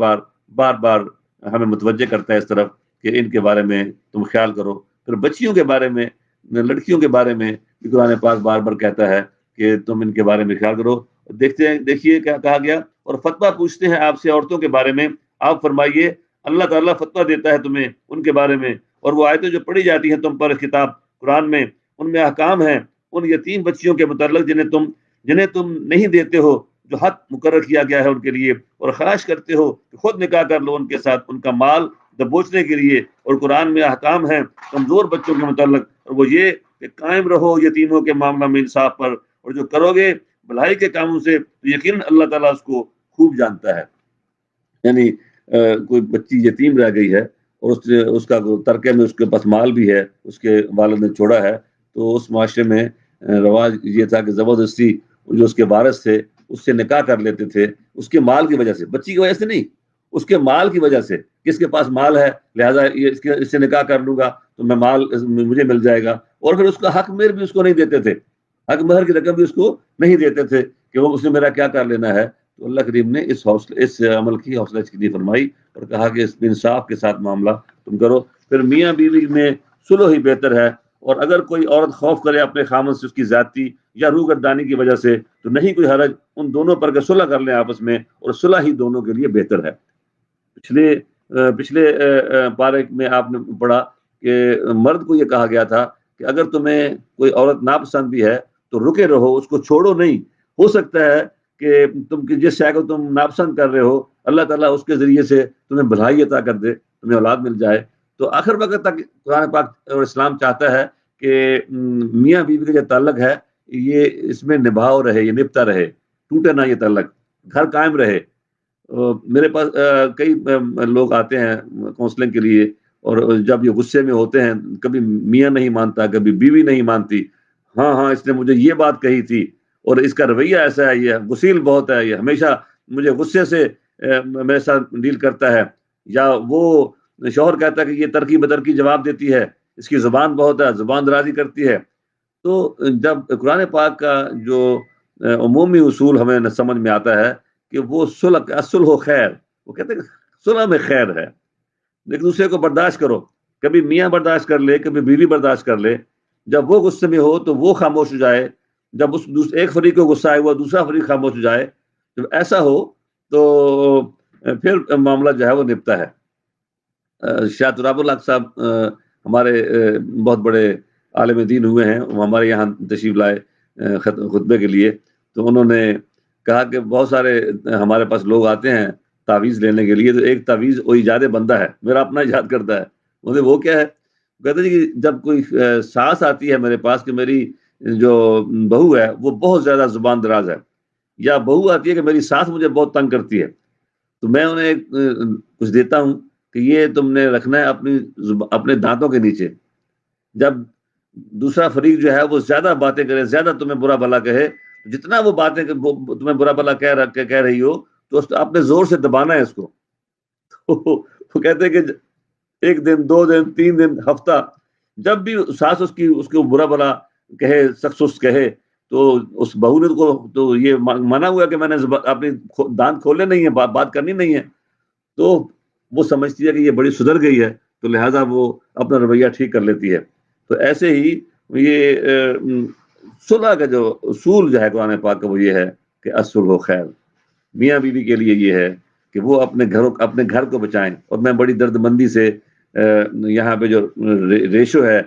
بار ہمیں متوجہ کرتا ہے اس طرف کہ ان کے بارے میں تم خیال کرو۔ پھر بچیوں کے بارے میں، لڑکیوں کے بارے میں بھی قرآن پاک بار بار کہتا ہے کہ تم ان کے بارے میں خیال کرو۔ دیکھیے کیا کہا گیا، اور فتویٰ پوچھتے ہیں آپ سے عورتوں کے بارے میں، آپ فرمائیے اللہ تعالیٰ فتویٰ دیتا ہے تمہیں ان کے بارے میں، اور وہ آیتیں جو پڑھی جاتی ہیں تم پر کتاب قرآن میں، ان میں احکام ہیں ان یتیم بچیوں کے متعلق جنہیں تم نہیں دیتے ہو جو حق مقرر کیا گیا ہے ان کے لیے، اور خواہش کرتے ہو کہ خود نکاح کر لو ان کے ساتھ ان کا مال دبوچنے کے لیے۔ اور قرآن میں احکام ہیں کمزور بچوں کے متعلق، اور وہ یہ کہ قائم رہو یتیموں کے معاملہ میں انصاف پر، اور جو کرو گے بھلائی کے کاموں سے تو یقیناً اللہ تعالیٰ اس کو خوب جانتا ہے۔ یعنی کوئی بچی یتیم رہ گئی ہے اور اس کا ترکے میں اس کے پاس مال بھی ہے، اس کے والد نے چھوڑا ہے، تو اس معاشرے میں رواج یہ تھا کہ زبردستی جو اس کے وارث تھے اس سے نکاح کر لیتے تھے، اس کے مال کی وجہ سے، بچی کی وجہ سے نہیں، اس کے مال کی وجہ سے، کس کے پاس مال ہے لہٰذا اس سے نکاح کر لوں گا تو میں مال مجھے مل جائے گا، اور پھر اس کا حق مہر بھی اس کو نہیں دیتے تھے، حق مہر کی رقم بھی اس کو نہیں دیتے تھے کہ وہ اس نے میرا کیا کر لینا ہے۔ تو اللہ کریم نے اس عمل کی حوصلہ چکنی فرمائی اور کہا کہ اس انصاف کے ساتھ معاملہ تم کرو۔ پھر میاں بیوی میں صلح ہی بہتر ہے، اور اگر کوئی عورت خوف کرے اپنے خامن سے اس کی زیادتی یا روح گردانی کی وجہ سے تو نہیں کوئی حرج ان دونوں پر کہ صلح کر لیں آپس میں، اور صلح ہی دونوں کے لیے بہتر ہے۔ پچھلے پارے میں آپ نے پڑھا کہ مرد کو یہ کہا گیا تھا کہ اگر تمہیں کوئی عورت ناپسند بھی ہے تو رکے رہو، اس کو چھوڑو نہیں، ہو سکتا ہے کہ تم جس شے کو تم ناپسند کر رہے ہو اللہ تعالیٰ اس کے ذریعے سے تمہیں بھلائی عطا کر دے، تمہیں اولاد مل جائے۔ تو آخر وقت تک قرآن پاک اور اسلام چاہتا ہے کہ میاں بیوی کا جو تعلق ہے یہ اس میں نبھاؤ رہے، یہ نبھتا رہے، ٹوٹے نہ یہ تعلق، گھر قائم رہے۔ میرے پاس کئی لوگ آتے ہیں کونسلنگ کے لیے، اور جب یہ غصے میں ہوتے ہیں کبھی میاں نہیں مانتا، کبھی بیوی نہیں مانتی، ہاں اس نے مجھے یہ بات کہی تھی اور اس کا رویہ ایسا ہے، یہ غسیل بہت ہے، یہ ہمیشہ مجھے غصے سے میرے ساتھ ڈیل کرتا ہے، یا وہ شوہر کہتا ہے کہ یہ ترکی بدرکی جواب دیتی ہے، اس کی زبان بہت ہے، زبان درازی کرتی ہے۔ تو جب قرآن پاک کا جو عمومی اصول ہمیں سمجھ میں آتا ہے کہ وہ صلح خیر، وہ کہتے ہیں صلح میں خیر ہے، ایک دوسرے کو برداشت کرو، کبھی میاں برداشت کر لے، کبھی بیوی برداشت کر لے، جب وہ غصے میں ہو تو وہ خاموش ہو جائے، جب ایک فریق کو غصہ آئے ہوا دوسرا فریق خاموش ہو جائے، جب ایسا ہو تو پھر معاملہ جو ہے وہ نپتا ہے۔ شاہ تراب الحق صاحب ہمارے بہت بڑے عالم دین ہوئے ہیں، وہ ہمارے یہاں تشریف لائے خطبے کے لیے، تو انہوں نے کہا کہ بہت سارے ہمارے پاس لوگ آتے ہیں تعویذ لینے کے لیے، تو ایک تعویذ وہ ایجاد بندہ ہے، میرا اپنا ایجاد کرتا ہے، مجھے وہ کیا ہے، کہتے ہیں کہ جب کوئی ساس آتی ہے میرے پاس کہ میری جو بہو ہے وہ بہت زیادہ زبان دراز ہے، یا بہو آتی ہے کہ میری ساس مجھے بہت تنگ کرتی ہے، تو میں انہیں کچھ دیتا ہوں کہ کہ یہ تم نے رکھنا ہے اپنے دانتوں کے نیچے. جب دوسرا فریق جو ہے وہ زیادہ باتیں کرے، زیادہ تمہیں برا بھلا کہے، جتنا وہ باتیں تمہیں برا بھلا کہہ رہی ہو، تو اپنے زور سے دبانا ہے اس کو. وہ کہتے ہیں کہ 1 دن 2 دن 3 دن ہفتہ جب بھی ساس اس کو برا بھلا کہے، سخت کہے، تو اس بہو نے تو یہ منع ہوا کہ میں نے اپنی دانت کھولے نہیں ہے، بات کرنی نہیں ہے. تو وہ سمجھتی ہے کہ یہ بڑی سدھر گئی ہے، تو لہٰذا وہ اپنا رویہ ٹھیک کر لیتی ہے. تو ایسے ہی یہ صلح کا جو اصول جو ہے قرآن پاک کا وہ یہ ہے کہ الصلح خیر. میاں بیوی کے لیے یہ ہے کہ وہ اپنے گھر کو بچائیں. اور میں بڑی درد مندی سے یہاں پہ جو ریشو ہے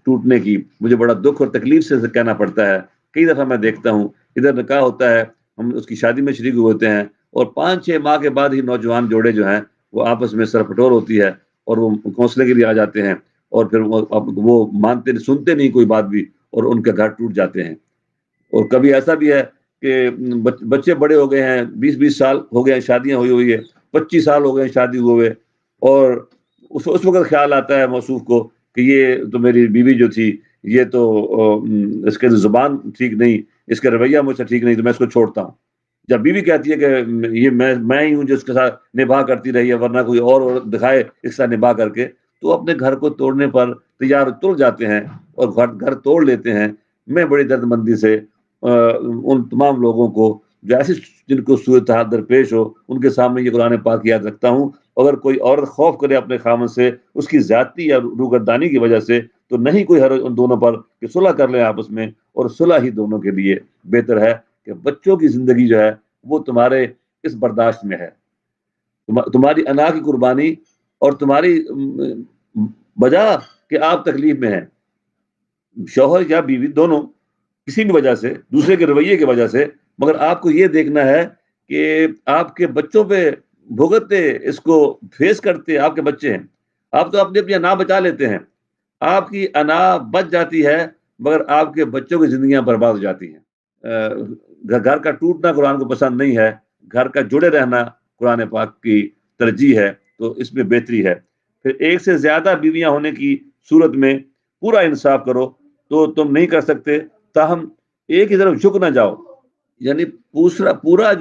ٹوٹنے کی، مجھے بڑا دکھ اور تکلیف سے کہنا پڑتا ہے. کئی دفعہ میں دیکھتا ہوں ادھر نکاح ہوتا ہے، ہم اس کی شادی میں شریک ہوتے ہیں، اور 5-6 ماہ کے بعد ہی نوجوان جوڑے جو ہیں وہ آپس میں سرپٹور ہوتی ہے، اور وہ کونسلے کے لیے آ جاتے ہیں، اور پھر وہ سنتے نہیں کوئی بات بھی، اور ان کے گھر ٹوٹ جاتے ہیں. اور کبھی ایسا بھی ہے کہ بچے بڑے ہو گئے ہیں، 20 سال ہو گئے ہیں، شادیاں ہوئی ہے، 25 سال ہو گئے ہیں شادی ہوئے، اور اس وقت خیال آتا ہے موصوف کو کہ یہ تو میری بیوی جو تھی، یہ تو اس کے زبان ٹھیک نہیں، اس کا رویہ مجھ سے ٹھیک نہیں، تو میں اس کو چھوڑتا ہوں. جب بیوی کہتی ہے کہ یہ میں ہی ہوں جو اس کے ساتھ نباہ کرتی رہی ہے، ورنہ کوئی اور دکھائے اس کا نباہ کر کے، تو اپنے گھر کو توڑنے پر تیار تل جاتے ہیں اور گھر توڑ لیتے ہیں. میں بڑی درد مندی سے ان تمام لوگوں کو جو ایسی جن کو صورتحال درپیش ہو ان کے سامنے یہ قرآن پاک یاد رکھتا ہوں. اگر کوئی عورت خوف کرے اپنے خامن سے اس کی زیادتی یا روگردانی کی وجہ سے، تو نہیں کوئی حرج ان دونوں پر کہ صلح کر لیں آپس میں، اور صلح ہی دونوں کے لیے بہتر ہے. کہ بچوں کی زندگی جو ہے وہ تمہارے اس برداشت میں ہے، تمہاری انا کی قربانی اور تمہاری بجا کہ آپ تکلیف میں ہیں، شوہر یا بیوی دونوں کسی بھی وجہ سے، دوسرے کے رویے کی وجہ سے، مگر آپ کو یہ دیکھنا ہے کہ آپ کے بچوں پہ بھگتتے، اس کو فیس کرتے آپ کے بچے ہیں. آپ تو اپنی انا بچا لیتے ہیں، آپ کی انا بچ جاتی ہے، مگر آپ کے بچوں کی زندگیاں برباد ہو جاتی ہیں. گھر کا ٹوٹنا قرآن کو پسند نہیں ہے، گھر کا جڑے رہنا قرآن پاک کی ترجیح ہے، تو اس میں بہتری ہے. پھر ایک سے زیادہ بیویاں ہونے کی صورت میں پورا انصاف کرو، تو تم نہیں کر سکتے، تاہم ایک ہی طرف جھک نہ جاؤ. یعنی پورا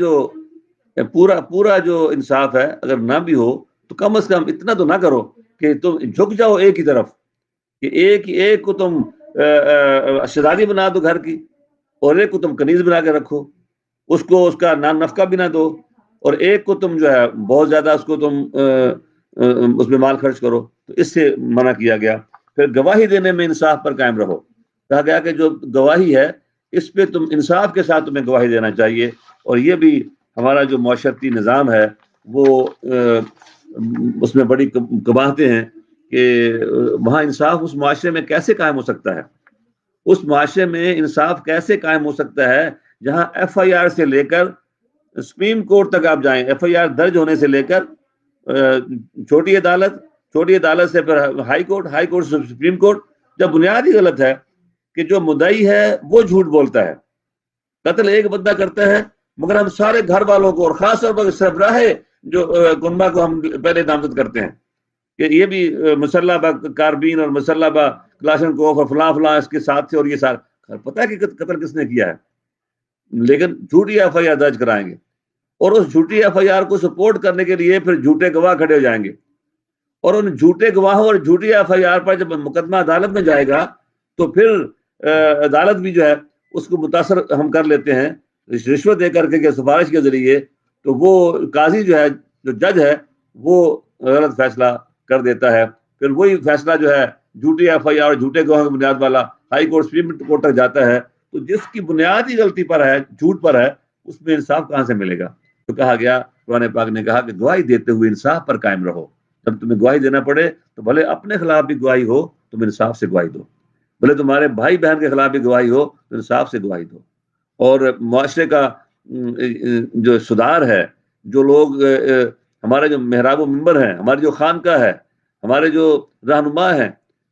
جو انصاف ہے اگر نہ بھی ہو تو کم از کم اتنا تو نہ کرو کہ تم جھک جاؤ ایک ہی طرف، کہ ایک کو تم شہزادی بنا دو گھر کی، اور ایک کو تم کنیز بنا کے رکھو، اس کو اس کا نان نفقہ بھی نہ دو، اور ایک کو تم جو ہے بہت زیادہ اس کو تم اس میں مال خرچ کرو. تو اس سے منع کیا گیا. پھر گواہی دینے میں انصاف پر قائم رہو. کہا گیا کہ جو گواہی ہے اس پہ تم انصاف کے ساتھ تمہیں گواہی دینا چاہیے. اور یہ بھی ہمارا جو معاشرتی نظام ہے وہ اس میں بڑی قباحتیں ہیں کہ وہاں انصاف اس معاشرے میں کیسے قائم ہو سکتا ہے. اس معاشرے میں انصاف کیسے قائم ہو سکتا ہے جہاں ایف آئی آر سے لے کر سپریم کورٹ تک آپ جائیں، ایف آئی آر درج ہونے سے لے کر چھوٹی عدالت سے پھر ہائی کورٹ سے سپریم کورٹ، جب بنیاد ہی غلط ہے کہ جو مدعی ہے وہ جھوٹ بولتا ہے. قتل ایک بندہ کرتا ہے، مگر ہم سارے گھر والوں کو، اور خاص طور پر سربراہ جو کنبہ کو ہم پہلے نامزد کرتے ہیں کہ یہ بھی مسلح با کاربین اور مسلح با کلاشنکوف اور فلاں اس کے ساتھ تھے، اور یہ سارا پتہ ہے کہ قتل کس نے کیا ہے، لیکن جھوٹی ایف آئی آر درج کرائیں گے، اور اس جھوٹی ایف آئی آر کو سپورٹ کرنے کے لیے پھر جھوٹے گواہ کھڑے ہو جائیں گے. اور ان جھوٹے گواہوں اور جھوٹی ایف آئی آر پر جب مقدمہ عدالت میں جائے گا تو پھر عدالت بھی جو ہے اس کو متاثر ہم کر لیتے ہیں رشوت دے کر کے سفارش کے ذریعے، تو وہ قاضی جو ہے، جو جج ہے، وہ غلط فیصلہ کر دیتا ہے. پھر وہی فیصلہ جو ہے جھوٹی ایف آئی آر اور جھوٹے گواہوں کی بنیاد والا ہائی کورٹ سپریم کورٹ تک جاتا ہے. تو جس کی بنیادی غلطی پر ہے، جھوٹ پر ہے، اس میں انصاف کہاں سے ملے گا؟ تو کہا گیا، قرآن پاک نے کہا کہ گواہی دیتے ہوئے انصاف پر قائم رہو. جب تمہیں گواہی دینا پڑے تو بھلے اپنے خلاف بھی گواہی ہو، تم انصاف سے گواہی دو. بھلے تمہارے بھائی بہن کے خلاف بھی گواہی ہو تو انصاف سے گواہی دو. اور معاشرے کا جو سدھار ہے، جو لوگ ہمارے جو محراب و منبر ہیں، ہماری جو خانقاہ ہے، ہمارے جو رہنما ہیں،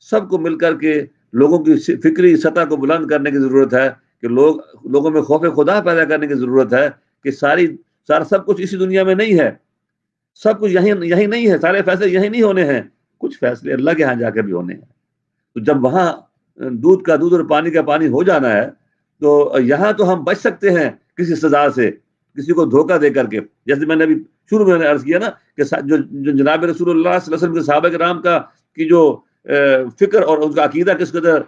سب کو مل کر کے لوگوں کی فکری سطح کو بلند کرنے کی ضرورت ہے کہ لوگوں میں خوف خدا پیدا کرنے کی ضرورت ہے کہ سارا سب کچھ اسی دنیا میں نہیں ہے. سب کچھ یہی نہیں ہے، سارے فیصلے یہی نہیں ہونے ہیں، کچھ فیصلے اللہ کے ہاں جا کر بھی ہونے ہیں۔ تو جب وہاں دودھ کا دودھ اور پانی کا پانی ہو جانا ہے، تو یہاں تو ہم بچ سکتے ہیں کسی سزا سے، کسی کو دھوکہ دے کر کے، جیسے میں نے ابھی شروع میں عرض کیا نا کہ جو جناب رسول اللہ صلی اللہ علیہ وسلم کے صحابہ کرام کا کی جو فکر اور ان کا عقیدہ کس قدر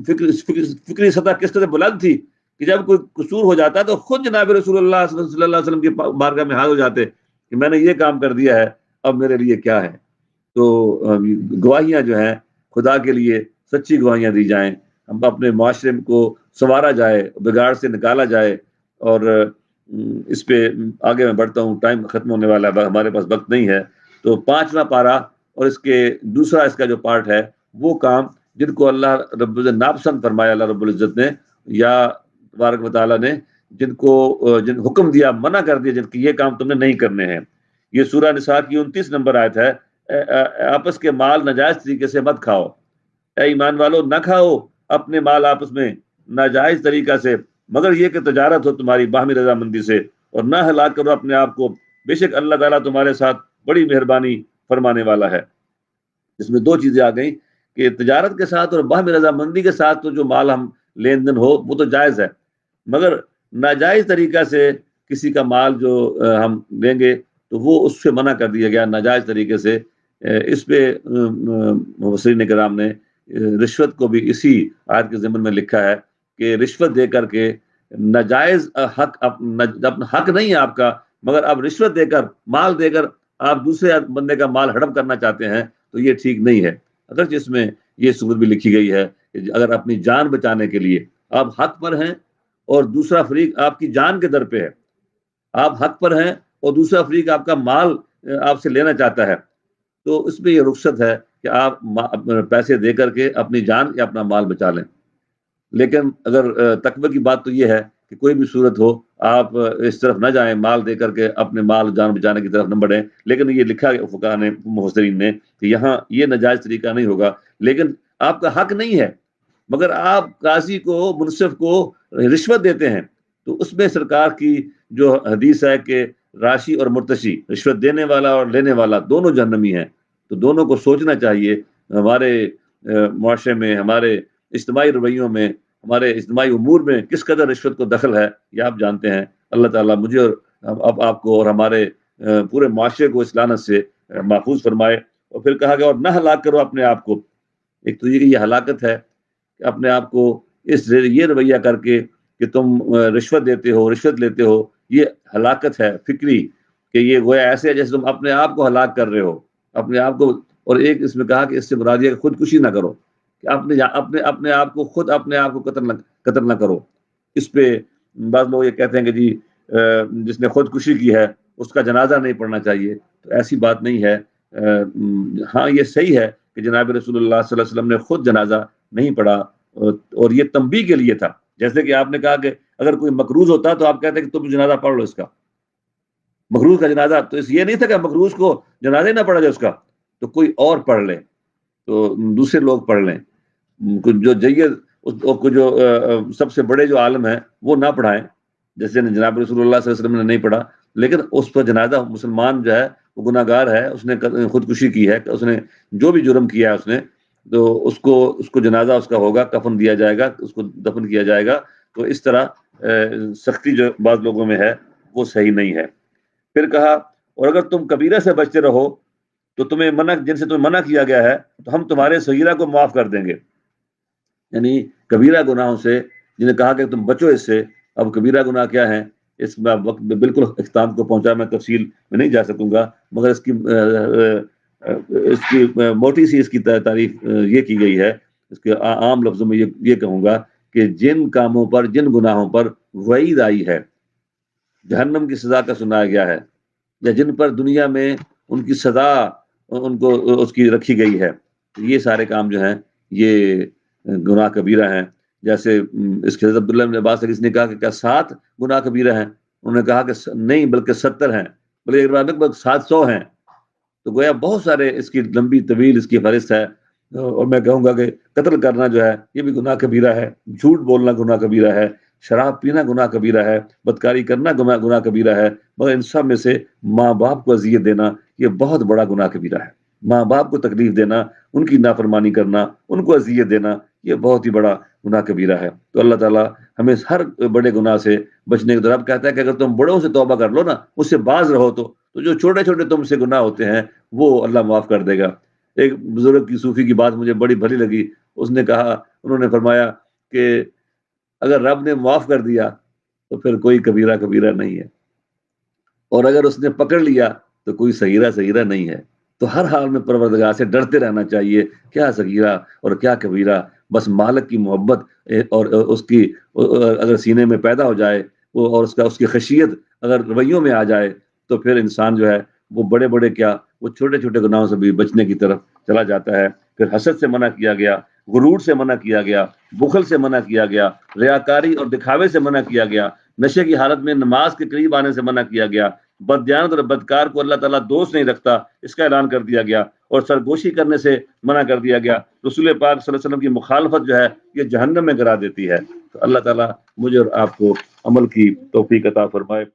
فکری سطح کس قدر بلند تھی کہ جب کوئی قصور ہو جاتا تو خود جناب رسول اللہ صلی اللہ علیہ وسلم کی بارگاہ میں حاضر ہو جاتے کہ میں نے یہ کام کر دیا ہے، اب میرے لیے کیا ہے۔ تو گواہیاں جو ہیں خدا کے لیے سچی گواہیاں دی جائیں، ہم اپنے معاشرے کو سنوارا جائے، بگاڑ سے نکالا جائے۔ اور اس پہ آگے میں بڑھتا ہوں، ٹائم ختم ہونے والا ہے، ہمارے پاس وقت نہیں ہے۔ تو 5واں پارہ اور اس کے دوسرا اس کا جو پارٹ ہے، وہ کام جن کو اللہ رب العزت ناپسند فرمایا، اللہ رب العزت نے یا تبارک و تعالیٰ نے جن حکم دیا، منع کر دیا، جن کی یہ کام تم نے نہیں کرنے ہیں۔ یہ سورہ نساء کی 29 نمبر آیت ہے، آپس کے مال ناجائز طریقے سے مت کھاؤ، اے ایمان والو نہ کھاؤ اپنے مال آپس میں ناجائز طریقہ سے، مگر یہ کہ تجارت ہو تمہاری باہمی رضامندی سے، اور نہ ہلاک کرو اپنے آپ کو، بے شک اللہ تعالیٰ تمہارے ساتھ بڑی مہربانی فرمانے والا ہے۔ اس میں دو چیزیں آ گئیں کہ تجارت کے ساتھ اور باہمی رضامندی کے ساتھ تو جو مال ہم لین دین ہو وہ تو جائز ہے، مگر ناجائز طریقہ سے کسی کا مال جو ہم لیں گے تو وہ اس سے منع کر دیا گیا ناجائز طریقے سے۔ اس پہ مفسرین کرام نے رشوت کو بھی اسی آیت کے ضمن میں لکھا ہے کہ رشوت دے کر کے ناجائز اپنا حق نہیں ہے آپ کا، مگر آپ رشوت دے کر، مال دے کر آپ دوسرے بندے کا مال ہڑپ کرنا چاہتے ہیں تو یہ ٹھیک نہیں ہے۔ اگرچہ اس میں یہ صورت بھی لکھی گئی ہے کہ اگر اپنی جان بچانے کے لیے آپ حق پر ہیں اور دوسرا فریق آپ کی جان کے در پہ ہے، آپ حق پر ہیں اور دوسرا فریق آپ کا مال آپ سے لینا چاہتا ہے، تو اس میں یہ رخصت ہے کہ آپ پیسے دے کر کے اپنی جان یا اپنا مال بچا لیں۔ لیکن اگر تقوی کی بات تو یہ ہے کہ کوئی بھی صورت ہو آپ اس طرف نہ جائیں، مال دے کر کے اپنے مال جان بچانے کی طرف نہ بڑھیں۔ لیکن یہ لکھا گیا فقہاء نے، مفسرین نے، کہ یہاں یہ ناجائز طریقہ نہیں ہوگا، لیکن آپ کا حق نہیں ہے مگر آپ قاضی کو، منصف کو رشوت دیتے ہیں، تو اس میں سرکار کی جو حدیث ہے کہ راشی اور مرتشی، رشوت دینے والا اور لینے والا دونوں جہنمی ہیں، تو دونوں کو سوچنا چاہیے۔ ہمارے معاشرے میں، ہمارے اجتماعی رویوں میں، ہمارے اجتماعی امور میں کس قدر رشوت کو دخل ہے یہ آپ جانتے ہیں۔ اللہ تعالیٰ مجھے اور آپ کو اور ہمارے پورے معاشرے کو اس لعنت سے محفوظ فرمائے۔ اور پھر کہا گیا اور نہ ہلاک کرو اپنے آپ کو۔ ایک تو یہ ہلاکت ہے کہ اپنے آپ کو یہ رویہ کر کے کہ تم رشوت دیتے ہو، رشوت لیتے ہو، یہ ہلاکت ہے فکری، کہ یہ گویا ایسے ہے جیسے تم اپنے آپ کو ہلاک کر رہے ہو، اپنے آپ کو۔ اور ایک اس میں کہا کہ اس سے مراد یہ کہ خودکشی نہ کرو، کہ اپنے آپ کو خود اپنے آپ کو قتل نہ کرو۔ اس پہ بعض لوگ یہ کہتے ہیں کہ جی جس نے خودکشی کی ہے اس کا جنازہ نہیں پڑھنا چاہیے، تو ایسی بات نہیں ہے۔ ہاں یہ صحیح ہے کہ جناب رسول اللہ صلی اللہ علیہ وسلم نے خود جنازہ نہیں پڑھا، اور یہ تنبیہ کے لیے تھا۔ جیسے کہ آپ نے کہا کہ اگر کوئی مقروض ہوتا تو آپ کہتے ہیں کہ تم جنازہ پڑھ لو اس کا، مقروض کا جنازہ، تو یہ نہیں تھا کہ مقروض کو جنازہ ہی نہ پڑھا جائے اس کا، تو کوئی اور پڑھ لے، تو دوسرے لوگ پڑھ لیں، جو جید جو سب سے بڑے جو عالم ہیں وہ نہ پڑھائیں، جیسے جناب رسول اللہ صلی اللہ علیہ وسلم نے نہیں پڑھا، لیکن اس پر جنازہ، مسلمان جو ہے وہ گناہ گار ہے، اس نے خودکشی کی ہے، اس نے جو بھی جرم کیا ہے اس نے، تو اس کو جنازہ اس کا ہوگا، کفن دیا جائے گا، اس کو دفن کیا جائے گا۔ تو اس طرح سختی جو بعض لوگوں میں ہے وہ صحیح نہیں ہے۔ پھر کہا اور اگر تم کبیرہ سے بچتے رہو تو جن سے تمہیں منع کیا گیا ہے تو ہم تمہارے صغیرہ کو معاف کر دیں گے، یعنی کبیرہ گناہوں سے جنہیں کہا کہ تم بچو اس سے۔ اب کبیرہ گناہ کیا ہیں، اس میں وقت بالکل اختتام کو پہنچا، میں تفصیل میں نہیں جا سکوں گا، مگر اس کی موٹی سی اس کی تعریف یہ کی گئی ہے، اس کے عام لفظوں میں یہ کہوں گا کہ جن کاموں پر، جن گناہوں پر وعید آئی ہے، جہنم کی سزا کا سنایا گیا ہے، یا جن پر دنیا میں ان کی سزا ان کو اس کی رکھی گئی ہے، یہ سارے کام جو ہیں یہ گناہ کبیرہ ہیں۔ جیسے اس کے حضرت عبداللہ بن عباس نے کہا کہ کیا 7 گناہ کبیرہ ہیں؟ انہوں نے کہا کہ نہیں بلکہ 70 ہیں، بلکہ 700 ہیں۔ تو گویا بہت سارے، اس کی لمبی طویل اس کی فہرست ہے، اور میں کہوں گا کہ قتل کرنا جو ہے یہ بھی گناہ کبیرہ ہے، جھوٹ بولنا گناہ کبیرہ ہے، شراب پینا گناہ کبیرہ ہے، بدکاری کرنا گناہ کبیرہ ہے، مگر ان سب میں سے ماں باپ کو اذیت دینا یہ بہت بڑا گناہ کبیرہ ہے. ماں باپ کو تکلیف دینا، ان کی نافرمانی کرنا، ان کو اذیت دینا، یہ بہت ہی بڑا گناہ کبیرہ ہے. تو اللہ تعالیٰ ہمیں ہر بڑے گناہ سے بچنے کی طرف کہتا ہے کہ اگر تم بڑوں سے توبہ کر لو نا، اس سے باز رہو تو جو چھوٹے چھوٹے تم سے گناہ ہوتے ہیں وہ اللہ معاف کر دے گا. ایک بزرگ کی صوفی کی بات مجھے بڑی بھلی لگی. اس نے کہا، انہوں نے فرمایا کہ اگر رب نے معاف کر دیا تو پھر کوئی کبیرہ کبیرہ نہیں ہے، اور اگر اس نے پکڑ لیا تو کوئی صغیرہ صغیرہ نہیں ہے. تو ہر حال میں پروردگار سے ڈرتے رہنا چاہیے، کیا صغیرہ اور کیا کبیرہ. بس مالک کی محبت اور اس کی اگر سینے میں پیدا ہو جائے، وہ اور اس کی خشیت اگر رویوں میں آ جائے، تو پھر انسان جو ہے وہ بڑے بڑے کیا، وہ چھوٹے چھوٹے گناہوں سے بھی بچنے کی طرف چلا جاتا ہے. پھر حسد سے منع کیا گیا، غرور سے منع کیا گیا، بخل سے منع کیا گیا، ریاکاری اور دکھاوے سے منع کیا گیا، نشے کی حالت میں نماز کے قریب آنے سے منع کیا گیا، بددیانت اور بدکار کو اللہ تعالیٰ دوست نہیں رکھتا اس کا اعلان کر دیا گیا، اور سرگوشی کرنے سے منع کر دیا گیا. رسول پاک صلی اللہ علیہ وسلم کی مخالفت جو ہے یہ جہنم میں گرا دیتی ہے. تو اللہ تعالیٰ مجھے اور آپ کو عمل کی توفیق عطا فرمائے.